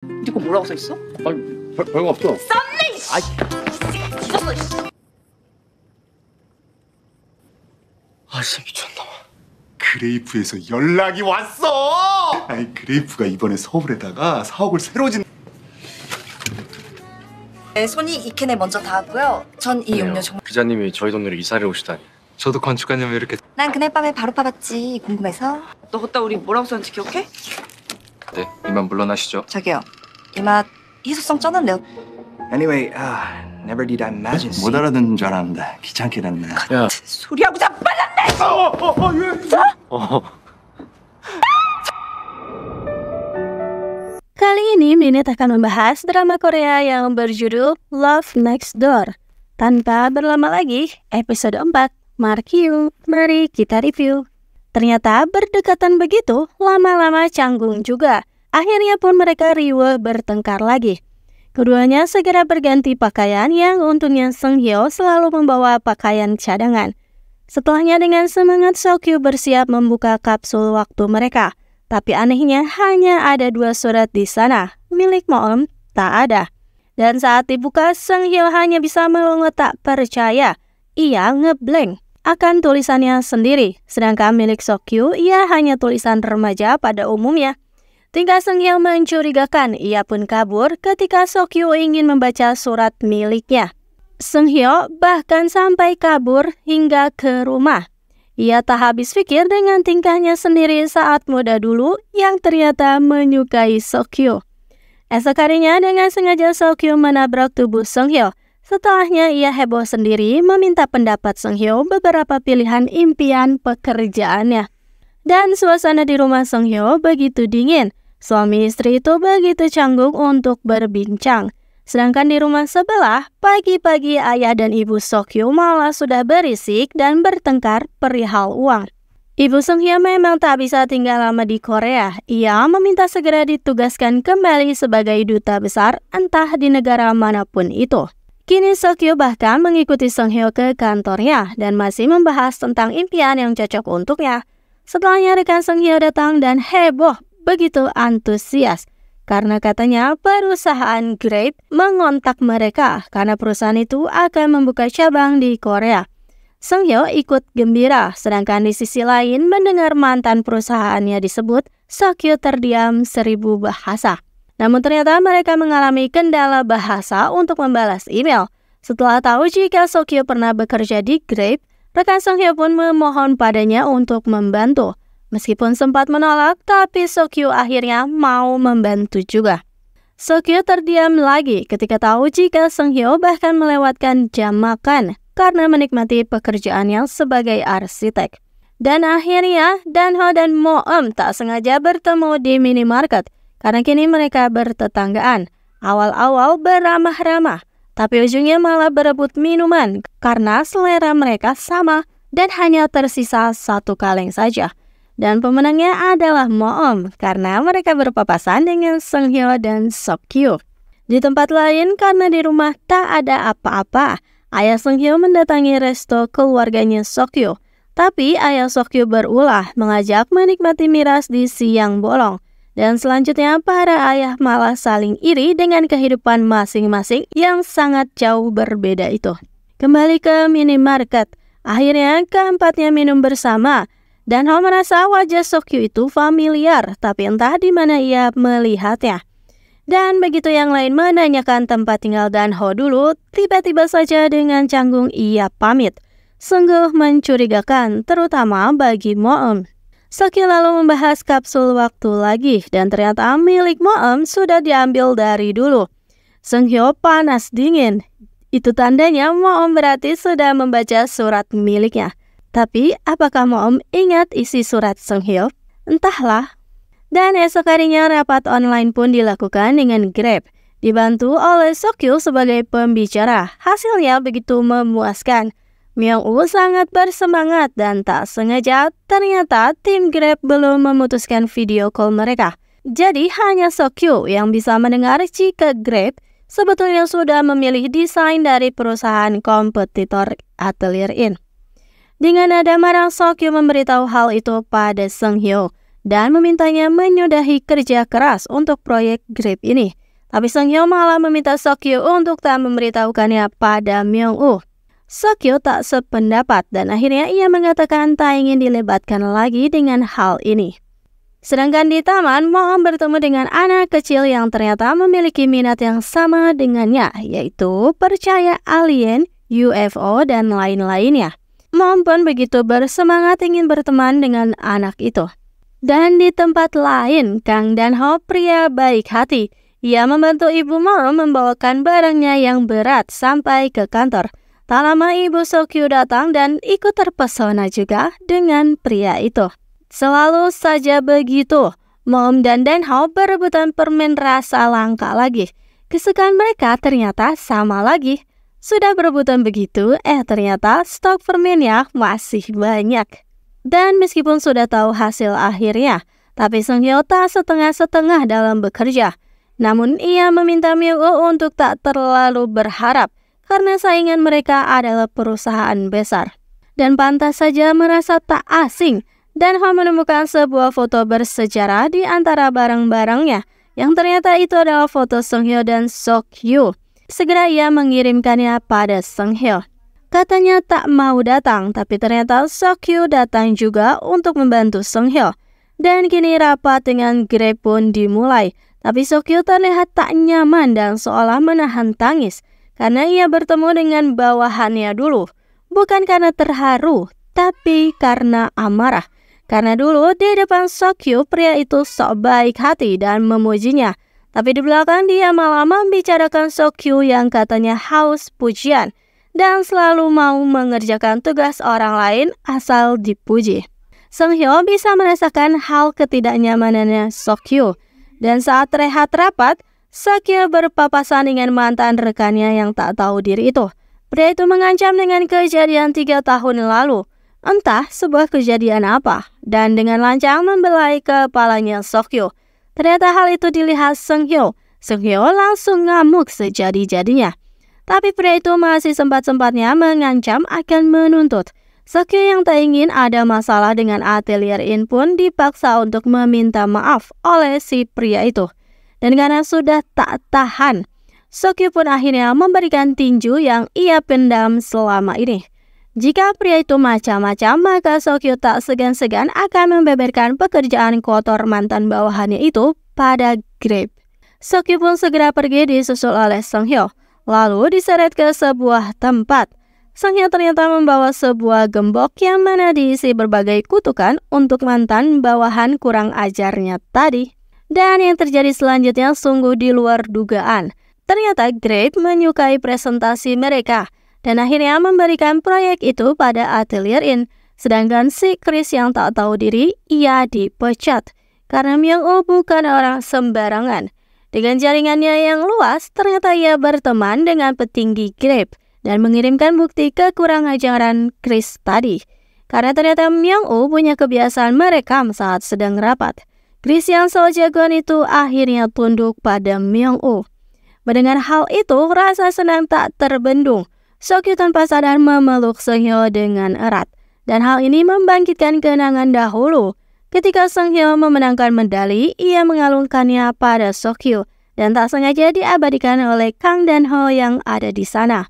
근데 그거 뭐라고 써있어? 아니, 별거 없어. 썸네! 아이, 뒤졌어, 씨. 아, 진짜 미쳤나 봐. 그레이프에서 연락이 왔어! 아니, 그레이프가 이번에 서울에다가 사옥을 새로 짓는. 네, 손이 이 캔에 먼저 닿았고요. 전 이 용료 정말. 기자님이 저희 동네로 이사를 오시다니. 저도 건축가님 이렇게. 난 그날 밤에 바로 파봤지. 궁금해서. 너 그때 우리 뭐라고 썼는지 기억해? 네, 이만 물러나시죠. 저기요. 이맛 희소성 쩌는데요. Anyway, never did I imagine 못 알아듣는 줄 알았는데 귀찮게 됐네. 야, 소리하고 자빠졌네! Kali ini Minit akan membahas drama Korea yang berjudul Love Next Door. Tanpa berlama lagi, episode 4, Mark You, mari kita review. Ternyata berdekatan begitu, lama-lama canggung juga. Akhirnya pun mereka riweuh bertengkar lagi. Keduanya segera berganti pakaian yang untungnya Sung Hyo selalu membawa pakaian cadangan. Setelahnya dengan semangat Sokyu bersiap membuka kapsul waktu mereka. Tapi anehnya hanya ada 2 surat di sana, milik Moem tak ada. Dan saat dibuka, Sung Hyo hanya bisa melongo tak percaya. Ia ngeblank akan tulisannya sendiri, sedangkan milik Sokyu ia hanya tulisan remaja pada umumnya. Tingkah Sung Hyo mencurigakan, ia pun kabur ketika Sokyu ingin membaca surat miliknya. Sung Hyo bahkan sampai kabur hingga ke rumah. Ia tak habis pikir dengan tingkahnya sendiri saat muda dulu yang ternyata menyukai Sokyu. Esok harinya dengan sengaja Sokyu menabrak tubuh Sung Hyo. Setelahnya ia heboh sendiri meminta pendapat Sung Hyo beberapa pilihan impian pekerjaannya. Dan suasana di rumah Sung Hyo begitu dingin. Suami istri itu begitu canggung untuk berbincang. Sedangkan di rumah sebelah, pagi-pagi ayah dan ibu Sokyu malah sudah berisik dan bertengkar perihal uang. Ibu Sung Hyo memang tak bisa tinggal lama di Korea. Ia meminta segera ditugaskan kembali sebagai duta besar entah di negara manapun itu. Kini Sokyu bahkan mengikuti Sung Hyo ke kantornya dan masih membahas tentang impian yang cocok untuknya. Setelahnya rekan Sung Hyo datang dan heboh, begitu antusias. Karena katanya perusahaan Grape mengontak mereka karena perusahaan itu akan membuka cabang di Korea. Sung Hyo ikut gembira, sedangkan di sisi lain mendengar mantan perusahaannya disebut, Sokyu terdiam 1000 bahasa. Namun ternyata mereka mengalami kendala bahasa untuk membalas email. Setelah tahu jika Sokyu pernah bekerja di Grape, rekan Sung Hyo pun memohon padanya untuk membantu. Meskipun sempat menolak, tapi Sokyu akhirnya mau membantu juga. Sokyu terdiam lagi ketika tahu jika Sung Hyo bahkan melewatkan jam makan karena menikmati pekerjaannya sebagai arsitek. Dan akhirnya Danho dan Moem tak sengaja bertemu di minimarket karena kini mereka bertetanggaan. Awal-awal beramah-ramah, tapi ujungnya malah berebut minuman karena selera mereka sama dan hanya tersisa 1 kaleng saja. Dan pemenangnya adalah Moem karena mereka berpapasan dengan Sung Hyo dan Sokyu. Di tempat lain karena di rumah tak ada apa-apa, ayah Sung Hyo mendatangi resto keluarganya Sokyu. Tapi ayah Sokyu berulah mengajak menikmati miras di siang bolong. Dan selanjutnya para ayah malah saling iri dengan kehidupan masing-masing yang sangat jauh berbeda itu. Kembali ke minimarket, akhirnya keempatnya minum bersama. Dan Ho merasa wajah Sokyu itu familiar, tapi entah di mana ia melihatnya. Dan begitu yang lain menanyakan tempat tinggal Danho dulu, tiba-tiba saja dengan canggung ia pamit. Sungguh mencurigakan, terutama bagi Moem. Sokyu lalu membahas kapsul waktu lagi, dan ternyata milik Moem sudah diambil dari dulu. Sung Hyo panas dingin. Itu tandanya Moem berarti sudah membaca surat miliknya. Tapi, apakah Moem ingat isi surat Sung Hyo? Entahlah. Dan esok harinya rapat online pun dilakukan dengan Grab. Dibantu oleh Sokyu sebagai pembicara. Hasilnya begitu memuaskan. Myung-woo sangat bersemangat dan tak sengaja ternyata tim Grab belum memutuskan video call mereka. Jadi hanya Sokyu yang bisa mendengar jika Grab sebetulnya sudah memilih desain dari perusahaan kompetitor Atelier In. Dengan nada marah, Sokyu memberitahu hal itu pada Sung Hyo. dan memintanya menyudahi kerja keras untuk proyek Grape ini. Tapi Seung-hyo malah meminta Sokyu untuk tak memberitahukannya pada Myung-woo. Sokyu tak sependapat dan akhirnya ia mengatakan tak ingin dilebatkan lagi dengan hal ini. Sedangkan di taman, Moom bertemu dengan anak kecil yang ternyata memiliki minat yang sama dengannya, yaitu percaya alien, UFO, dan lain-lainnya. Moom pun begitu bersemangat ingin berteman dengan anak itu. Dan di tempat lain, Kang Dan-ho, pria baik hati, ia membantu ibu Moom membawakan barangnya yang berat sampai ke kantor. Tak lama ibu Sokyu datang dan ikut terpesona juga dengan pria itu. Selalu saja begitu, Moom dan Dan-ho berebutan permen rasa langka lagi. Kesukaan mereka ternyata sama lagi. Sudah berebutan begitu, ternyata stok permennya masih banyak. Dan meskipun sudah tahu hasil akhirnya, tapi Seung-hyo tak setengah-setengah dalam bekerja. Namun ia meminta Myung-woo untuk tak terlalu berharap karena saingan mereka adalah perusahaan besar. Dan pantas saja merasa tak asing, Dan-ho menemukan sebuah foto bersejarah di antara barang-barangnya yang ternyata itu adalah foto Seung-hyo dan Sokyu. Segera ia mengirimkannya pada Seung-hyo. Katanya tak mau datang, tapi ternyata Sokyu datang juga untuk membantu Seung-hyo. Dan kini rapat dengan Grape pun dimulai. Tapi Sokyu terlihat tak nyaman dan seolah menahan tangis karena ia bertemu dengan bawahannya dulu. Bukan karena terharu, tapi karena amarah. Karena dulu di depan Sokyu, pria itu sok baik hati dan memujinya. Tapi di belakang dia malah membicarakan Sokyu yang katanya haus pujian dan selalu mau mengerjakan tugas orang lain asal dipuji. Seung-hyo bisa merasakan hal ketidaknyamanannya Sokyu. Dan saat rehat rapat, Sokyu berpapasan dengan mantan rekannya yang tak tahu diri itu. Pria itu mengancam dengan kejadian 3 tahun lalu. Entah sebuah kejadian apa. Dan dengan lancang membelai kepalanya Sokyu. Ternyata hal itu dilihat Seung-hyo. Seung-hyo langsung ngamuk sejadi-jadinya. Tapi pria itu masih sempat-sempatnya mengancam akan menuntut. Sokyu yang tak ingin ada masalah dengan Atelier In pun dipaksa untuk meminta maaf oleh si pria itu. Dan karena sudah tak tahan, Sokyu pun akhirnya memberikan tinju yang ia pendam selama ini. Jika pria itu macam-macam, maka Sokyu tak segan-segan akan membeberkan pekerjaan kotor mantan bawahannya itu pada Grape. Sokyu pun segera pergi disusul oleh Seung-hyo. Lalu diseret ke sebuah tempat. Seung-hyo ternyata membawa sebuah gembok yang mana diisi berbagai kutukan untuk mantan bawahan kurang ajarnya tadi. Dan yang terjadi selanjutnya sungguh di luar dugaan. Ternyata Grape menyukai presentasi mereka dan akhirnya memberikan proyek itu pada Atelier In. Sedangkan si Chris yang tak tahu diri, ia dipecat. Karena Myung-woo bukan orang sembarangan. Dengan jaringannya yang luas, ternyata ia berteman dengan petinggi Grape dan mengirimkan bukti kekurang ajaran Chris tadi. Karena ternyata Myung-woo punya kebiasaan merekam saat sedang rapat. Chris yang so jagoan itu akhirnya tunduk pada Myung-woo. Mendengar hal itu, rasa senang tak terbendung. Sokyu tanpa sadar memeluk Seung-hyo dengan erat. Dan hal ini membangkitkan kenangan dahulu. Ketika Seung-hyo memenangkan medali, ia mengalungkannya pada Sokyu dan tak sengaja diabadikan oleh Kang Dan-ho yang ada di sana.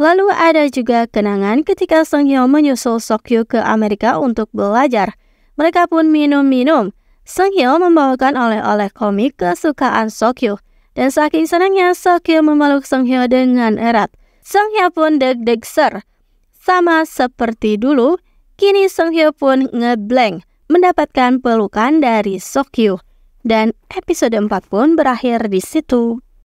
Lalu ada juga kenangan ketika Seung-hyo menyusul Sokyu ke Amerika untuk belajar. Mereka pun minum-minum. Seung-hyo membawakan oleh-oleh komik kesukaan Sokyu. Dan saking senangnya Sokyu memeluk Seung-hyo dengan erat. Seung-hyo pun deg-deg ser. Sama seperti dulu, kini Seung-hyo pun ngeblank mendapatkan pelukan dari Sokyu. Dan episode 4 pun berakhir di situ.